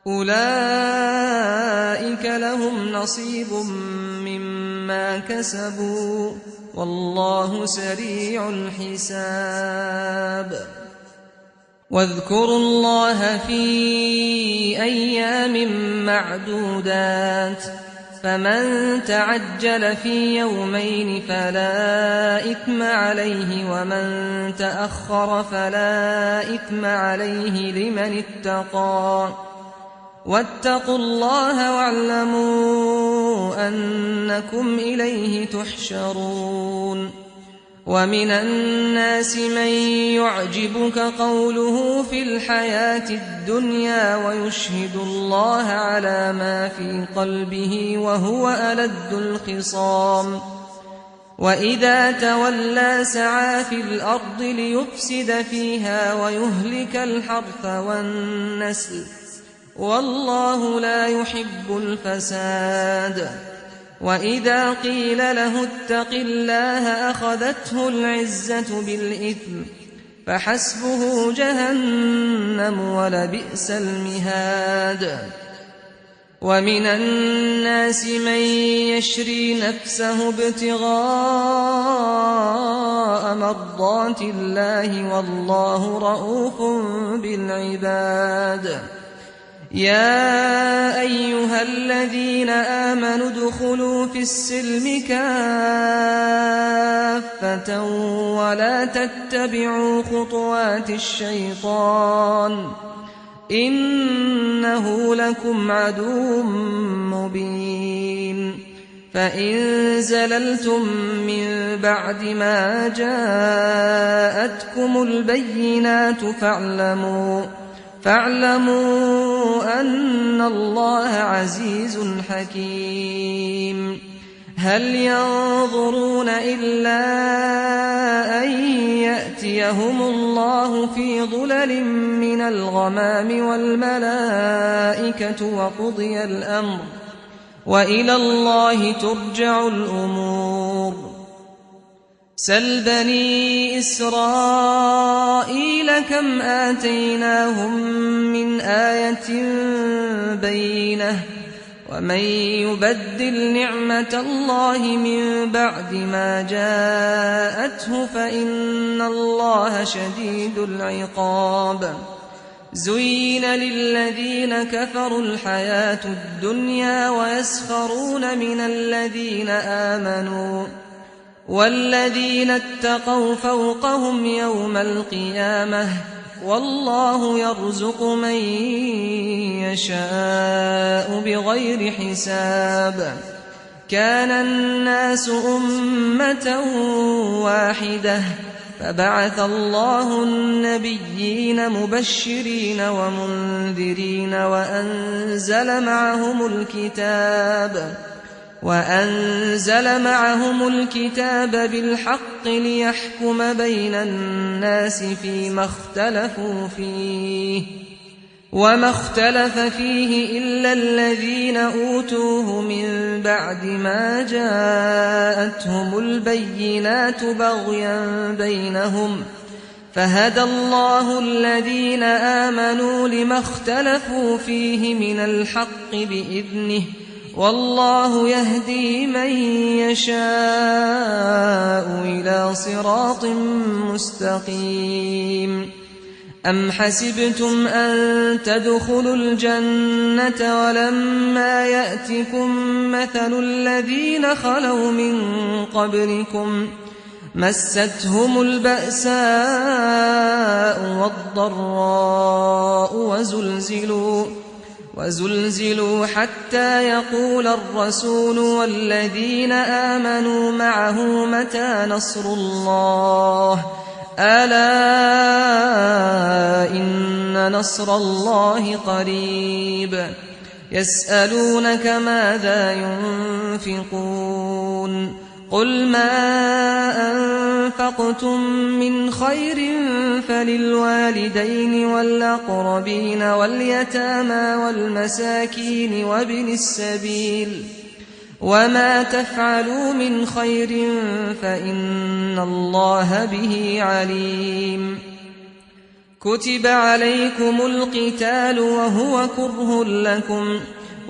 أولئك لهم نصيب مما كسبوا والله سريع الحساب واذكروا الله في أيام معدودات فمن تعجل في يومين فلا إثم عليه ومن تأخر فلا إثم عليه لمن اتقى واتقوا الله واعلموا أنكم إليه تحشرون ومن الناس من يعجبك قوله في الحياة الدنيا ويشهد الله على ما في قلبه وهو ألد الخصام وإذا تولى سعى في الأرض ليفسد فيها ويهلك الحرث والنسل والله لا يحب الفساد وإذا قيل له اتق الله أخذته العزة بالإثم فحسبه جهنم ولبئس المهاد ومن الناس من يشري نفسه ابتغاء مرضات الله والله رؤوف بالعباد يا أيها الذين آمنوا ادخلوا في السلم كافة ولا تتبعوا خطوات الشيطان إنه لكم عدو مبين فإن زللتم من بعد ما جاءتكم البينات فاعلموا أن الله عزيز حكيم هل ينظرون إلا أن يأتيهم الله في ظلل من الغمام والملائكة وقضي الأمر وإلى الله ترجع الأمور سل بني إسرائيل كم آتيناهم من آية بينة ومن يبدل نعمة الله من بعد ما جاءته فإن الله شديد العقاب زين للذين كفروا الحياة الدنيا ويسخرون من الذين آمنوا والذين اتقوا فوقهم يوم القيامة والله يرزق من يشاء بغير حساب كان الناس أمة واحدة فبعث الله النبيين مبشرين ومنذرين وأنزل معهم الكتاب بالحق ليحكم بين الناس فيما اختلفوا فيه وما اختلف فيه إلا الذين أوتوه من بعد ما جاءتهم البينات بغيا بينهم فهدى الله الذين آمنوا لما اختلفوا فيه من الحق بإذنه والله يهدي من يشاء إلى صراط مستقيم أم حسبتم أن تدخلوا الجنة ولما يأتكم مثل الذين خلوا من قبلكم مستهم البأساء والضراء وزلزلوا حتى يقول الرسول والذين آمنوا معه متى نصر الله ألا إن نصر الله قريب يسألونك ماذا ينفقون قل ما أنفقتم من خير فللوالدين والأقربين واليتامى والمساكين وابن السبيل وما تفعلوا من خير فإن الله به عليم كتب عليكم القتال وهو كره لكم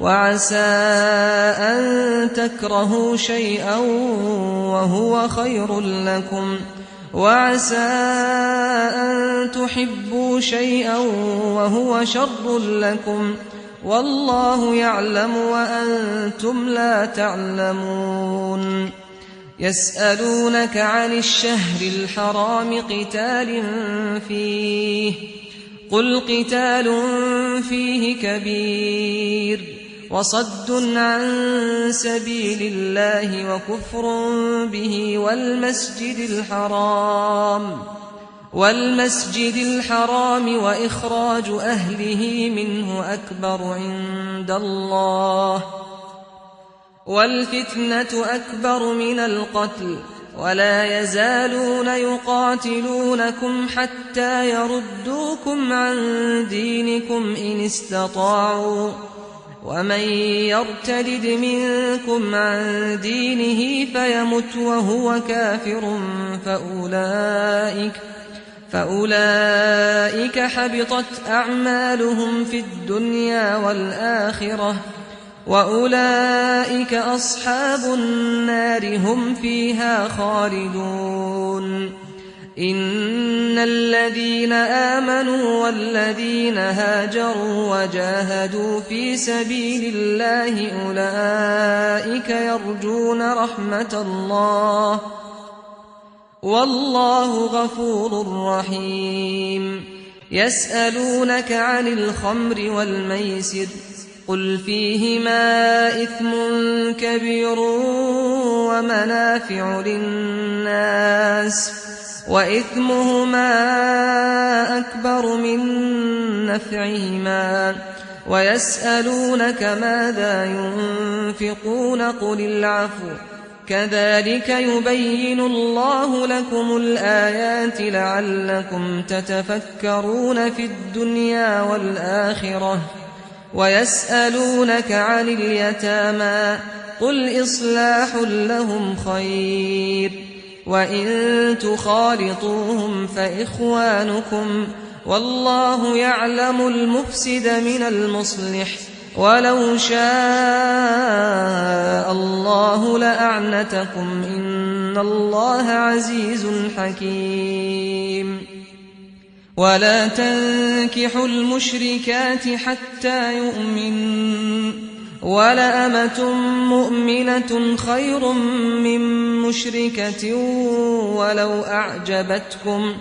وعسى أن تكرهوا شيئا وهو خير لكم وعسى أن تحبوا شيئا وهو شر لكم والله يعلم وأنتم لا تعلمون يسألونك عن الشهر الحرام قتال فيه قل قتال فيه كبير وصد عن سبيل الله وكفر به والمسجد الحرام وإخراج أهله منه أكبر عند الله والفتنة أكبر من القتل ولا يزالون يقاتلونكم حتى يردوكم عن دينكم إن استطاعوا ومن يرتد منكم عن دينه فيمت وهو كافر فأولئك حبطت أعمالهم في الدنيا والآخرة وأولئك أصحاب النار هم فيها خالدون إن الذين آمنوا والذين هاجروا وجاهدوا في سبيل الله أولئك يرجون رحمة الله والله غفور رحيم يسألونك عن الخمر والميسر قل فيهما إثم كبير ومنافع للناس وإثمهما أكبر من نفعهما ويسألونك ماذا ينفقون قل العفو كذلك يبين الله لكم الآيات لعلكم تتفكرون في الدنيا والآخرة ويسألونك عن اليتامى قل إصلاح لهم خير وإن تخالطوهم فإخوانكم والله يعلم المفسد من المصلح ولو شاء الله لأعنتكم إن الله عزيز حكيم ولا تنكحوا المشركات حتى يؤمنوا ولأمة مؤمنة خير من مشركة ولو أعجبتكم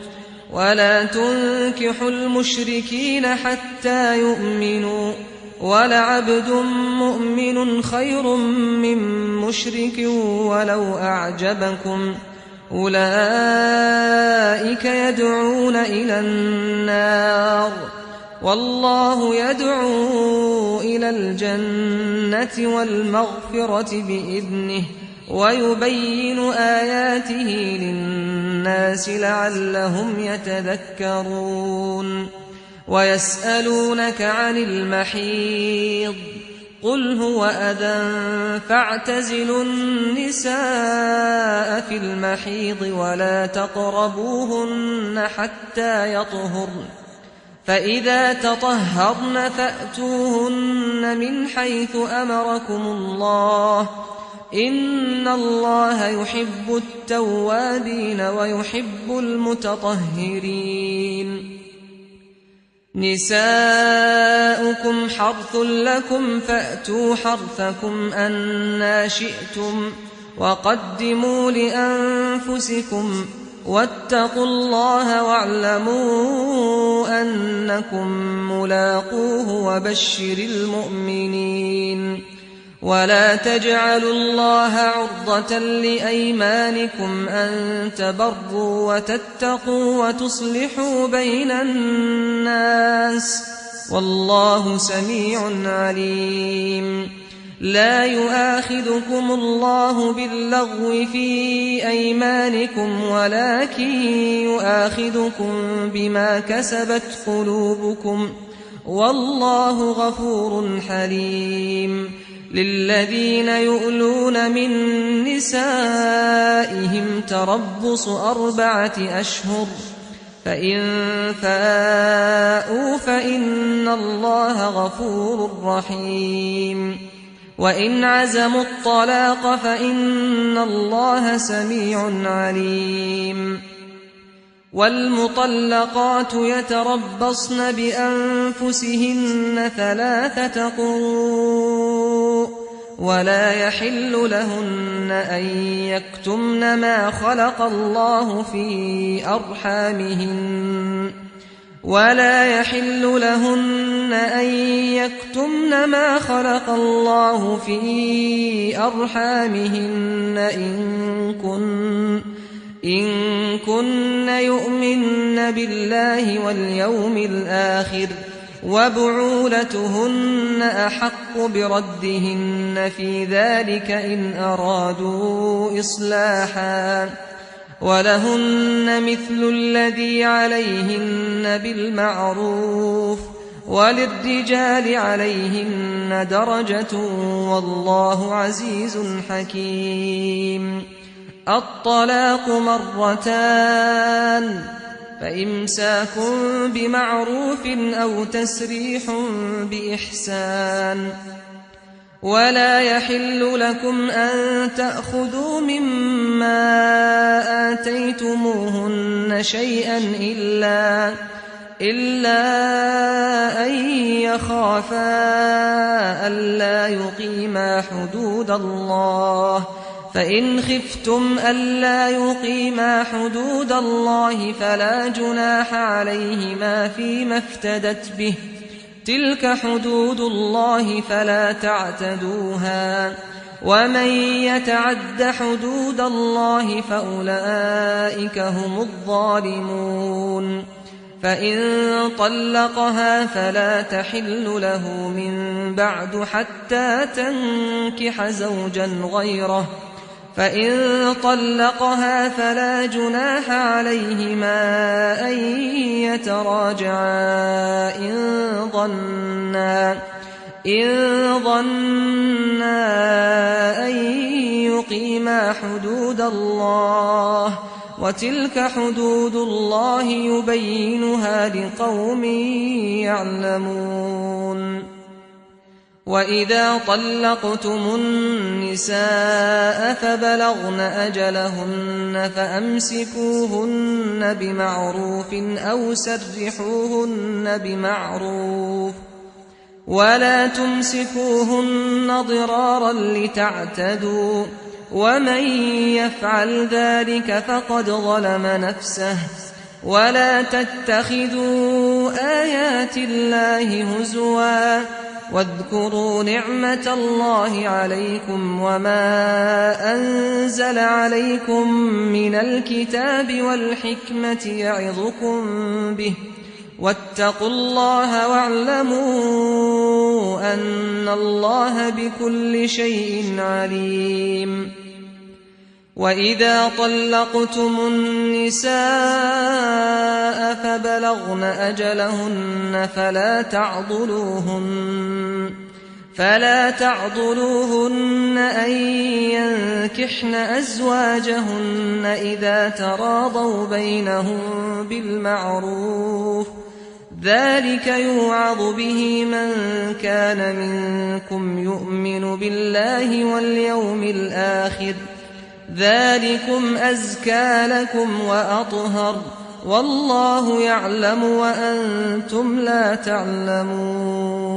ولا تنكحوا المشركين حتى يؤمنوا ولعبد مؤمن خير من مشرك ولو أعجبكم أولئك يدعون إلى النار والله يدعو إلى الجنة والمغفرة بإذنه ويبين آياته للناس لعلهم يتذكرون ويسألونك عن المحيض قل هو أذى فاعتزلوا النساء في المحيض ولا تقربوهن حتى يطهرن فإذا تطهرن فأتوهن من حيث أمركم الله إن الله يحب التوابين ويحب المتطهرين نساؤكم حرث لكم فأتوا حرثكم أنى شئتم وقدموا لأنفسكم واتقوا الله واعلموا أنكم ملاقوه وبشر المؤمنين ولا تجعلوا الله عرضة لأيمانكم أن تبروا وتتقوا وتصلحوا بين الناس والله سميع عليم لا يؤاخذكم الله باللغو في أيمانكم ولكن يؤاخذكم بما كسبت قلوبكم والله غفور حليم للذين يؤلون من نسائهم تربص 4 أشهر فإن فاءوا فإن الله غفور رحيم وإن عزموا الطلاق فإن الله سميع عليم والمطلقات يتربصن بأنفسهن 3 قروء ولا يحل لهن أن يكتمن ما خلق الله في أرحامهن إن كن يؤمن بالله واليوم الآخر وبعولتهن أحق بردهن في ذلك إن أرادوا إصلاحا ولهن مثل الذي عليهن بالمعروف وللرجال عليهن درجة والله عزيز حكيم الطلاق 2 فإمساك بمعروف أو تسريح بإحسان ولا يحل لكم أن تأخذوا مما آتيتموهن شيئا إلا أن يخافا ألا يقيما حدود الله فإن خفتم ألا يقيما حدود الله فلا جناح عليهما فيما افتدت به تلك حدود الله فلا تعتدوها ومن يتعد حدود الله فأولئك هم الظالمون فإن طلقها فلا تحل له من بعد حتى تنكح زوجا غيره فإن طلقها فلا جناح عليهما أن يتراجعا إن ظنا أن يقيما حدود الله وتلك حدود الله يبينها لقوم يعلمون وإذا طلقتم النساء فبلغن أجلهن فأمسكوهن بمعروف أو سرحوهن بمعروف ولا تمسكوهن ضرارا لتعتدوا ومن يفعل ذلك فقد ظلم نفسه ولا تتخذوا آيات الله هزوا واذكروا نعمة الله عليكم وما أنزل عليكم من الكتاب والحكمة يعظكم به واتقوا الله واعلموا أن الله بكل شيء عليم وإذا طلقتم النساء فبلغن أجلهن فلا تعضلوهن أن ينكحن أزواجهن إذا تراضوا بينهم بالمعروف ذلك يوعظ به من كان منكم يؤمن بالله واليوم الآخر ذلكم أزكى لكم وأطهر والله يعلم وأنتم لا تعلمون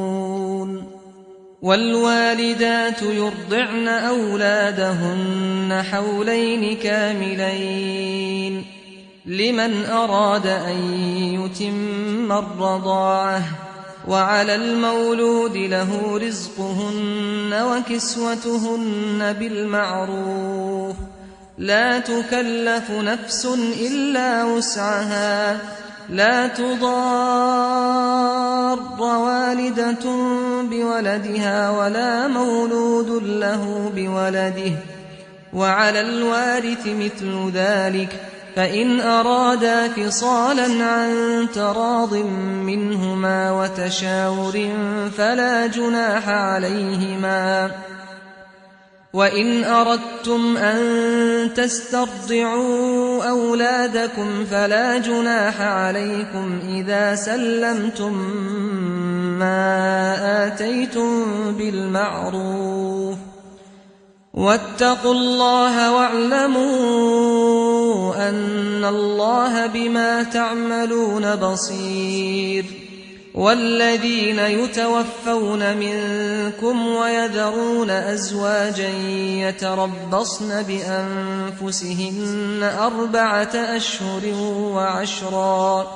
والوالدات يرضعن أولادهن حولين كاملين لمن أراد أن يتم الرضاعة وعلى المولود له رزقهن وكسوتهن بالمعروف لا تكلف نفس إلا وسعها لا تضار والدة بولدها ولا مولود له بولده وعلى الوارث مثل ذلك فإن أرادا فصالا عن تراض منهما وتشاور فلا جناح عليهما وإن أردتم أن تسترضعوا أولادكم فلا جناح عليكم إذا سلمتم ما آتيتم بالمعروف واتقوا الله واعلموا أن الله بما تعملون بصير. والذين يتوفون منكم ويذرون أزواجا يتربصن بأنفسهن 4 أشهر وعشرا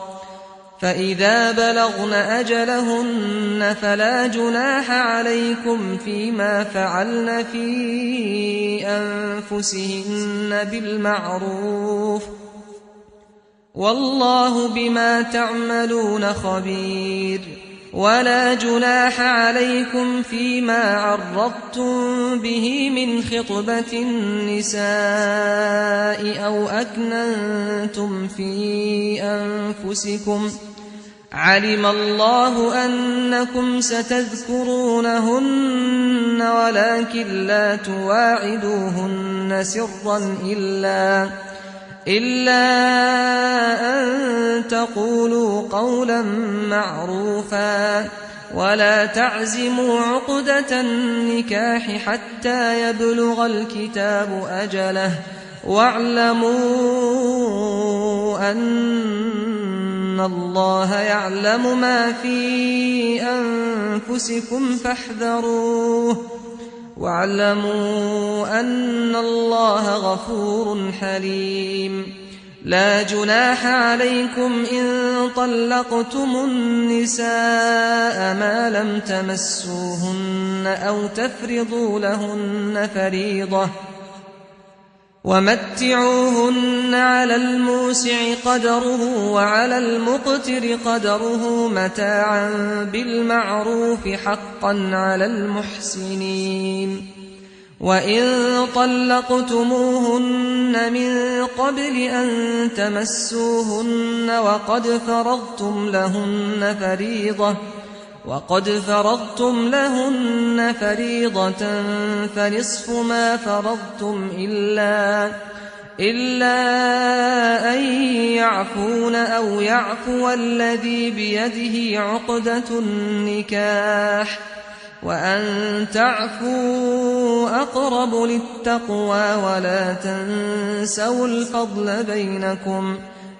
فإذا بلغن أجلهن فلا جناح عليكم فيما فعلن في أنفسهن بالمعروف والله بما تعملون خبير. ولا جناح عليكم فيما عرضتم به من خطبة النساء أو أكننتم في أنفسكم علم الله أنكم ستذكرونهن ولكن لا تواعدوهن سرا إلا أن تقولوا قولا معروفا ولا تعزموا عقدة النكاح حتى يبلغ الكتاب أجله واعلموا أن الله يعلم ما في أنفسكم فاحذروه واعلموا أن الله غفور حليم. لا جناح عليكم إن طلقتم النساء ما لم تمسوهن أو تفرضوا لهن فريضة ومتعوهن على الموسع قدره وعلى المقتر قدره متاعا بالمعروف حقا على المحسنين. وإن طلقتموهن من قبل أن تمسوهن وقد فرضتم لهن فريضة فنصف ما فرضتم إلا أن يعفون أو يعفو الذي بيده عقدة النكاح وأن تعفوا أقرب للتقوى ولا تنسوا الفضل بينكم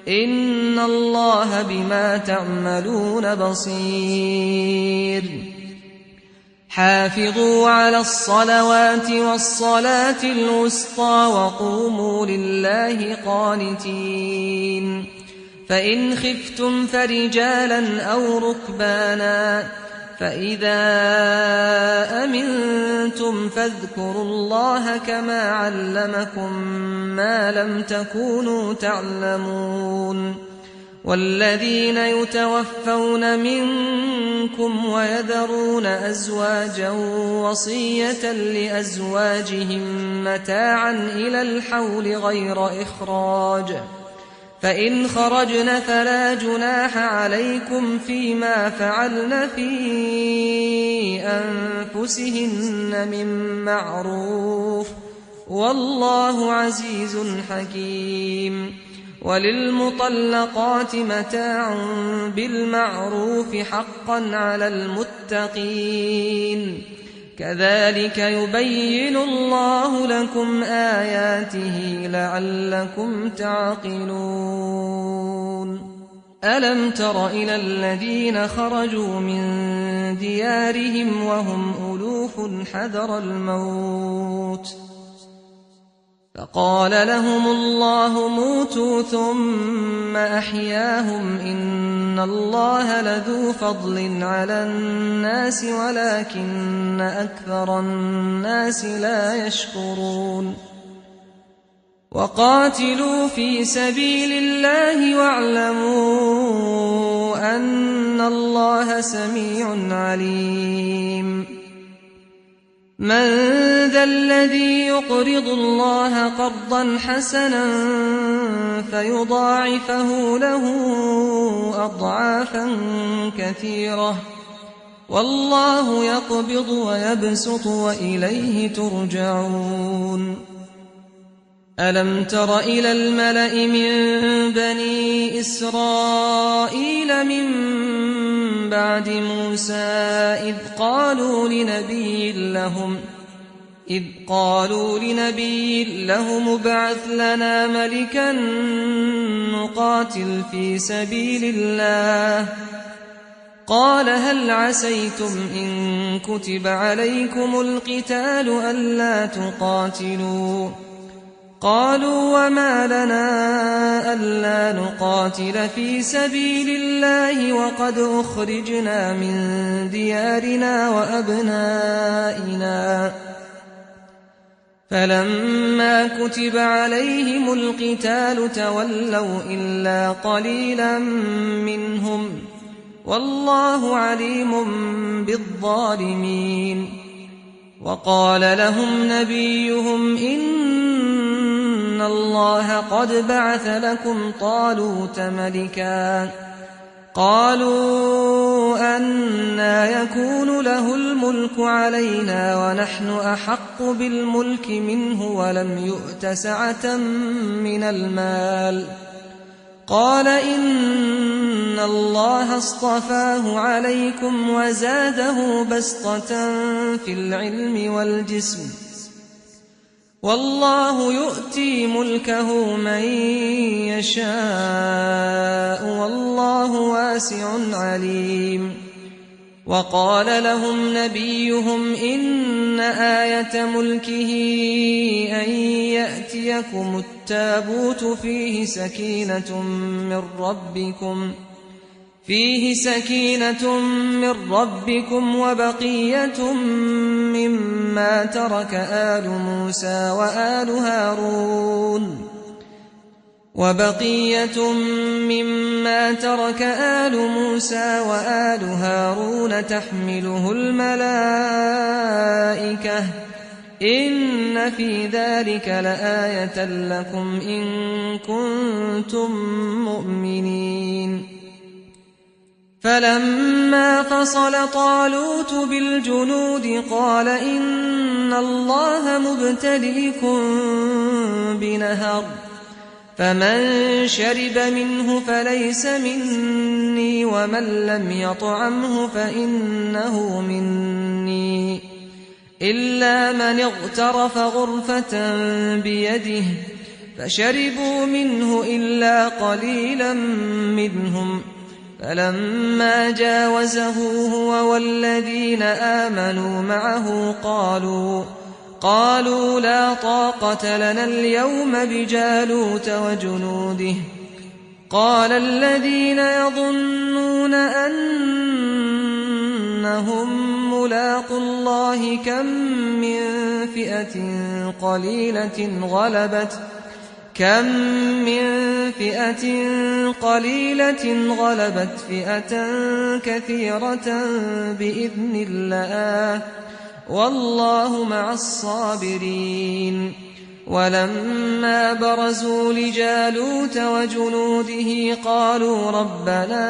إن الله بما تعملون بصير. حافظوا على الصلوات والصلاة الوسطى وقوموا لله قانتين. فإن خفتم فرجالا أو ركبانا فإذا أمنتم فاذكروا الله كما علمكم ما لم تكونوا تعلمون. والذين يتوفون منكم ويذرون أزواجا وصية لأزواجهم متاعا إلى الحول غير إخراج فإن خرجن فلا جناح عليكم فيما فعلن في أنفسهن من معروف والله عزيز حكيم. وللمطلقات متاع بالمعروف حقا على المتقين كذلك يبين الله لكم آياته لعلكم تعقلون. ألم تر إلى الذين خرجوا من ديارهم وهم ألوف حذر الموت فقال لهم الله موتوا ثم أحياهم إن الله لذو فضل على الناس ولكن أكثر الناس لا يشكرون. وقاتلوا في سبيل الله واعلموا أن الله سميع عليم. من ذا الذي يقرض الله قرضا حسنا فيضاعفه له أضعافا كثيرة والله يقبض ويبسط وإليه ترجعون ألم تر إلى الملأ من بني إسرائيل من بعد موسى إذ قالوا لنبي لهم ابعث لنا ملكا نقاتل في سبيل الله قال هل عسيتم إن كتب عليكم القتال ألا تقاتلوا قالوا وما لنا ألا نقاتل في سبيل الله وقد أخرجنا من ديارنا وأبنائنا فلما كتب عليهم القتال تولوا إلا قليلا منهم والله عليم بالظالمين وقال لهم نبيهم إن الله قد بعث لكم طالوت ملكا قالوا أنى يكون له الملك علينا ونحن أحق بالملك منه ولم يؤت سعة من المال قال إن الله اصطفاه عليكم وزاده بسطة في العلم والجسم والله يؤتي ملكه من يشاء والله واسع عليم وقال لهم نبيهم إن آية ملكه أن يأتيكم التابوت فيه سكينة من ربكم وبقية مما ترك آل موسى وآل هارون تحمله الملائكة إن في ذلك لآية لكم إن كنتم مؤمنين فلما فصل طالوت بالجنود قال إن الله مبتليكم بنهر فمن شرب منه فليس مني ومن لم يطعمه فإنه مني إلا من اغترف غرفة بيده فشربوا منه إلا قليلا منهم فلما جاوزه هو والذين آمنوا معه قالوا لا طاقة لنا اليوم بجالوت وجنوده قال الذين يظنون أنهم ملاقو الله كم من فئة قليلة غلبت فئة كثيرة بإذن الله والله مع الصابرين ولما برزوا لجالوت وجنوده قالوا ربنا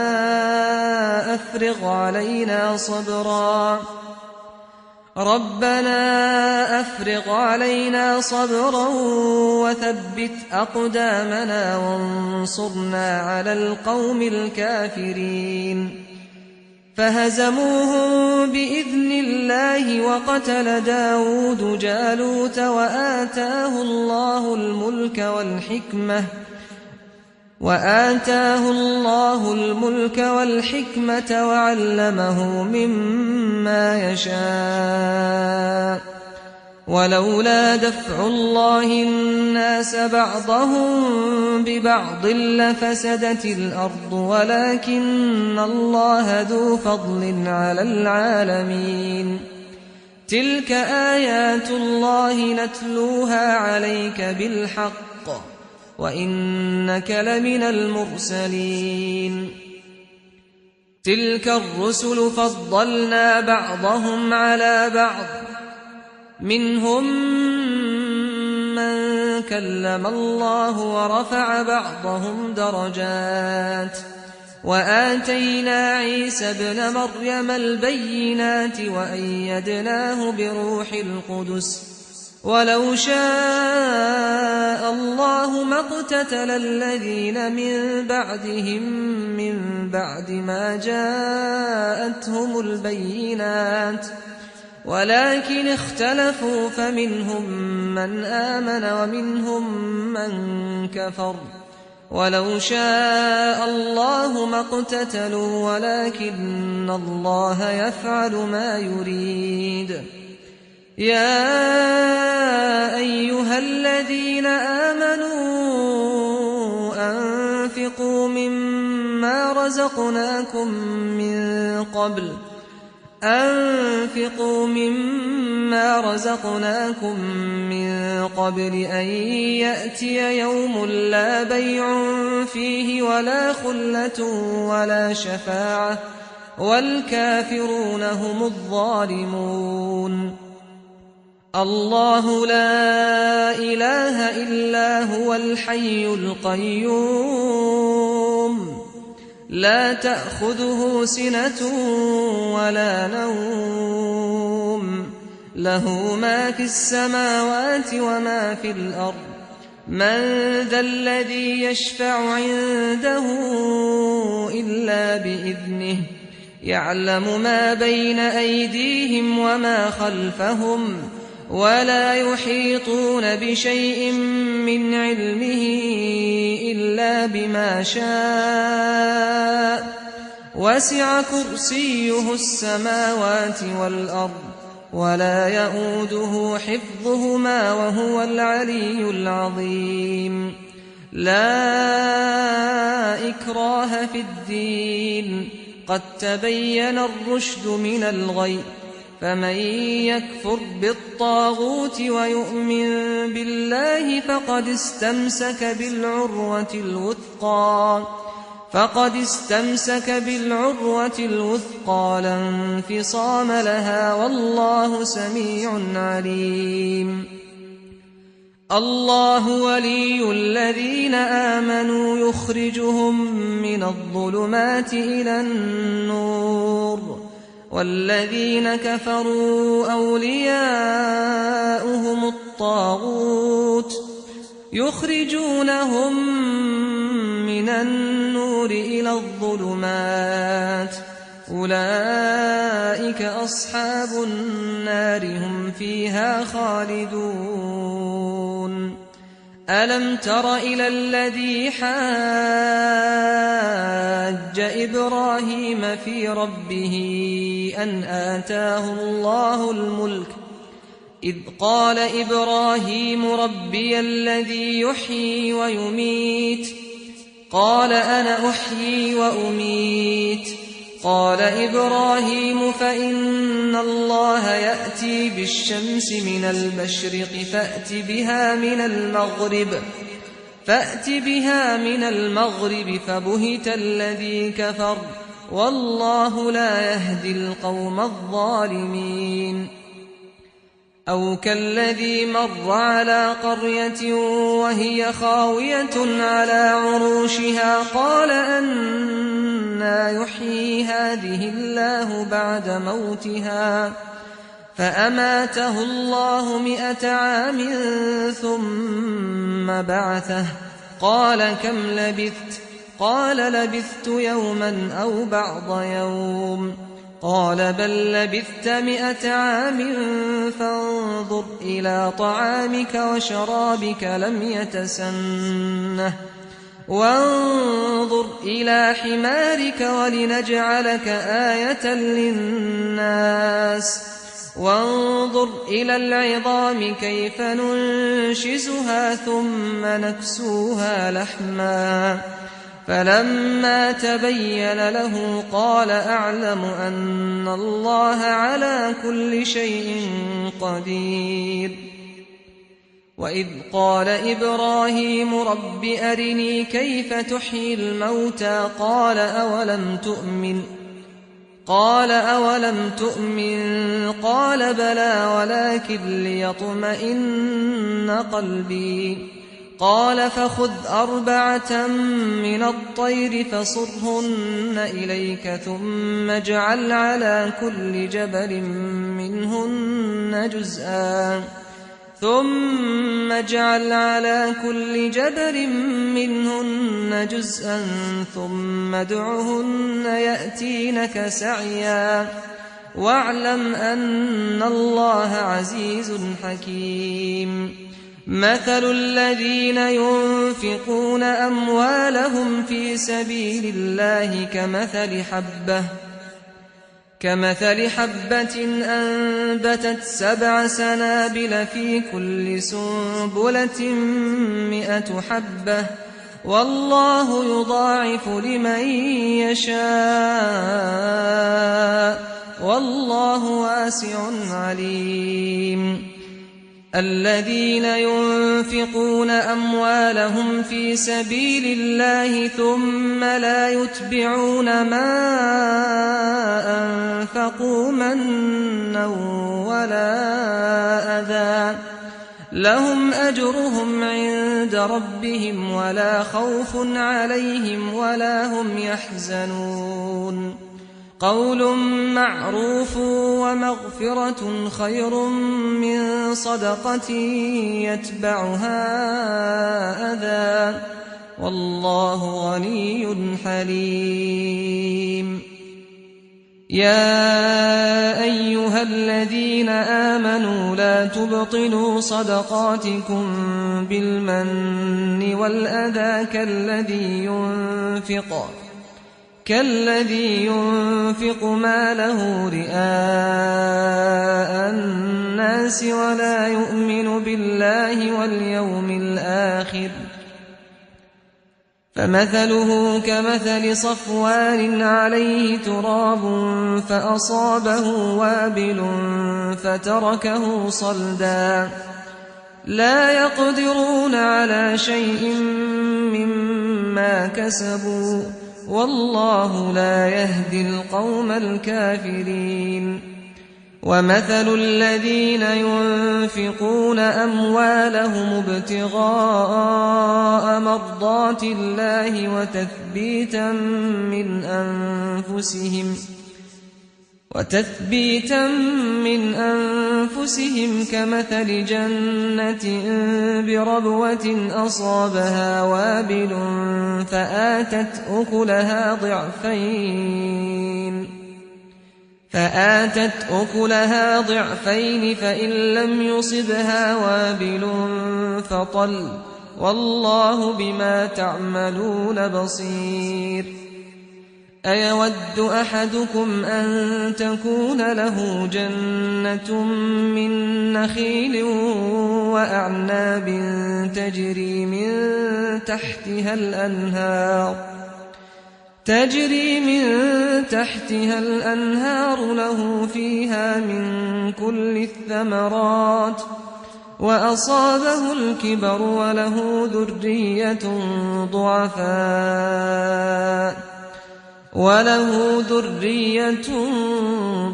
أفرغ علينا صبرا وثبت أقدامنا وانصرنا على القوم الكافرين فهزموهم بإذن الله وقتل داود جالوت وآتاه الله الملك والحكمة وعلمه مما يشاء ولولا دفع الله الناس بعضهم ببعض لفسدت الأرض ولكن الله ذو فضل على العالمين تلك آيات الله نتلوها عليك بالحق وإنك لمن المرسلين تلك الرسل فضلنا بعضهم على بعض منهم من كلم الله ورفع بعضهم درجات وآتينا عيسى ابن مريم البينات وأيدناه بروح القدس ولو شاء الله ما اقتتل الذين من بعدهم من بعد ما جاءتهم البينات ولكن اختلفوا فمنهم من آمن ومنهم من كفر ولو شاء الله ما اقتتلوا ولكن الله يفعل ما يريد. يا أيها الذين آمنوا أنفقوا مما رزقناكم من قبل أن يأتي يوم لا بيع فيه ولا خلة ولا شفاعة والكافرون هم الظالمون. الله لا إله إلا هو الحي القيوم لا تأخذه سنة ولا نوم له ما في السماوات وما في الأرض من ذا الذي يشفع عنده إلا بإذنه يعلم ما بين أيديهم وما خلفهم ولا يحيطون بشيء من علمه إلا بما شاء وسع كرسيه السماوات والأرض ولا يؤوده حفظهما وهو العلي العظيم. لا إكراه في الدين قد تبين الرشد من الغي فمن يكفر بالطاغوت ويؤمن بالله فقد استمسك بالعروة الوثقى لا انفصام لها والله سميع عليم. الله ولي الذين آمنوا يخرجهم من الظلمات إلى النور والذين كفروا أولياؤهم الطاغوت يخرجونهم من النور إلى الظلمات أولئك أصحاب النار هم فيها خالدون. ألم تر إلى الذي حاج إبراهيم في ربه أن آتاه الله الملك إذ قال إبراهيم ربي الذي يحيي ويميت قال أنا أحيي وأميت قال إبراهيم فإن الله يأتي بالشمس من المشرق فأت بها من المغرب فبهت الذي كفر والله لا يهدي القوم الظالمين. أو كالذي مر على قرية وهي خاوية على عروشها قال أنى يحيي هذه الله بعد موتها فأماته الله 100 عام ثم بعثه قال كم لبثت قال لبثت يوما أو بعض يوم قال بل لبثت 100 عام فانظر إلى طعامك وشرابك لم يتسنه وانظر إلى حمارك ولنجعلك آية للناس وانظر إلى العظام كيف ننشزها ثم نكسوها لحما فلما تبين له قال أعلم أن الله على كل شيء قدير. وإذ قال إبراهيم رب أرني كيف تحيي الموتى قال أولم تؤمن قال بلى ولكن ليطمئن قلبي قال فخذ 4 من الطير فصرهن إليك ثم اجعل على كل جبل منهن جزءا ثم ادعهن يأتينك سعيا واعلم أن الله عزيز حكيم مثل الذين ينفقون أموالهم في سبيل الله كمثل حبة أنبتت 7 سنابل في كل سنبلة 100 حبة والله يضاعف لمن يشاء والله واسع عليم الذين ينفقون أموالهم في سبيل الله ثم لا يتبعون ما أنفقوا منا ولا أذى لهم أجرهم عند ربهم ولا خوف عليهم ولا هم يحزنون قول معروف ومغفرة خير من صدقة يتبعها أذى والله غني حليم يا أيها الذين آمنوا لا تبطلوا صدقاتكم بالمن والأذى كالذي ينفق ماله رئاء الناس ولا يؤمن بالله واليوم الآخر فمثله كمثل صفوان عليه تراب فأصابه وابل فتركه صلدا لا يقدرون على شيء مما كسبوا والله لا يهدي القوم الكافرين ومثل الذين ينفقون أموالهم ابتغاء مرضات الله وتثبيتا من أنفسهم كمثل جنة بربوة أصابها وابل فآتت أكلها ضعفين فإن لم يصبها وابل فطل والله بما تعملون بصير أيود أحدكم أن تكون له جنة من نخيل وأعناب تجري من تحتها الأنهار له فيها من كل الثمرات وأصابه الكبر وله ذرية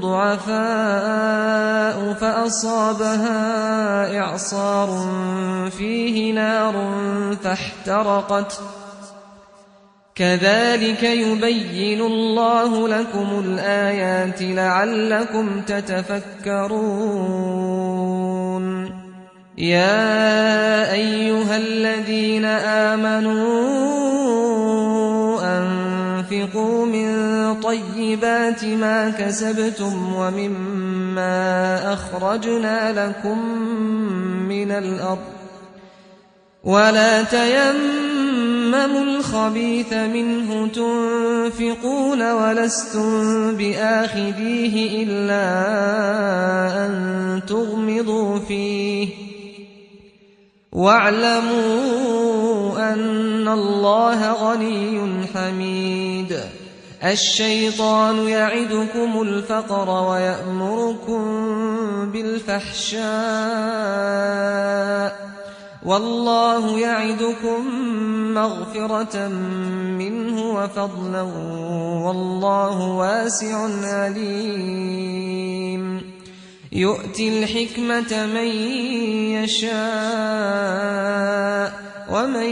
ضعفاء فأصابها إعصار فيه نار فاحترقت كذلك يبين الله لكم الآيات لعلكم تتفكرون يا أيها الذين آمنوا أنفقوا من طيبات ما كسبتم ومما أخرجنا لكم من الأرض ولا تيمموا الخبيث منه تنفقون ولستم بآخذيه إلا أن تغمضوا فيه واعلموا أن الله غني حميد الشيطان يعدكم الفقر ويأمركم بالفحشاء والله يعدكم مغفرة منه وفضلا والله واسع عليم يؤتي الحكمة من يشاء ومن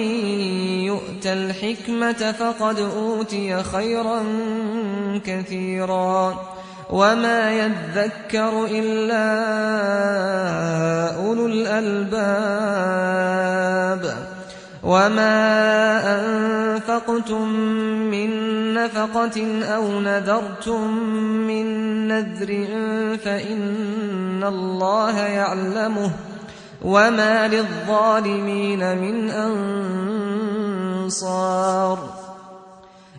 يؤت الحكمة فقد أوتي خيرا كثيرا وما يذكر إلا أولو الألباب وما أنفقتم من نفقة أو نذرتم من نذر فإن الله يعلمه وما للظالمين من أنصار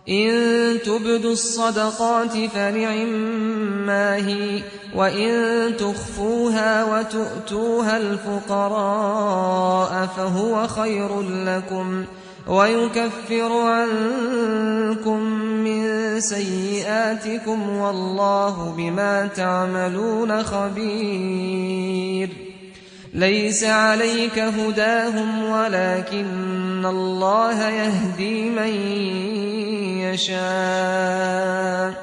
إن تبدوا الصدقات فنعما هي وإن تخفوها وتؤتوها الفقراء فهو خير لكم ويكفر عنكم من سيئاتكم والله بما تعملون خبير ليس عليك هداهم ولكن الله يهدي من يشاء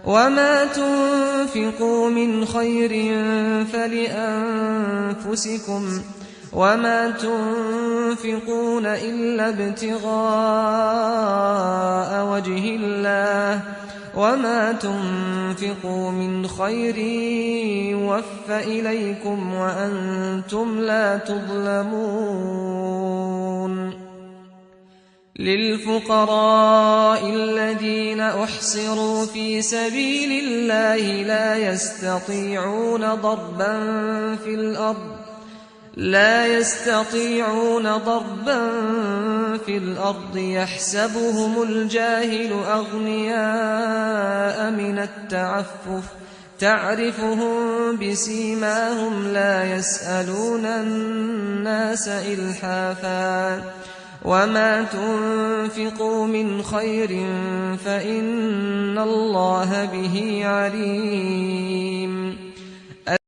وما تنفقوا من خير فلأنفسكم وما تنفقون إلا ابتغاء وجه الله وما تنفقوا من خير يوفى إليكم وأنتم لا تظلمون للفقراء الذين أحصروا في سبيل الله لا يستطيعون ضربا في الأرض يحسبهم الجاهل أغنياء من التعفف تعرفهم بسيماهم لا يسألون الناس إلحافا وما تنفقوا من خير فإن الله به عليم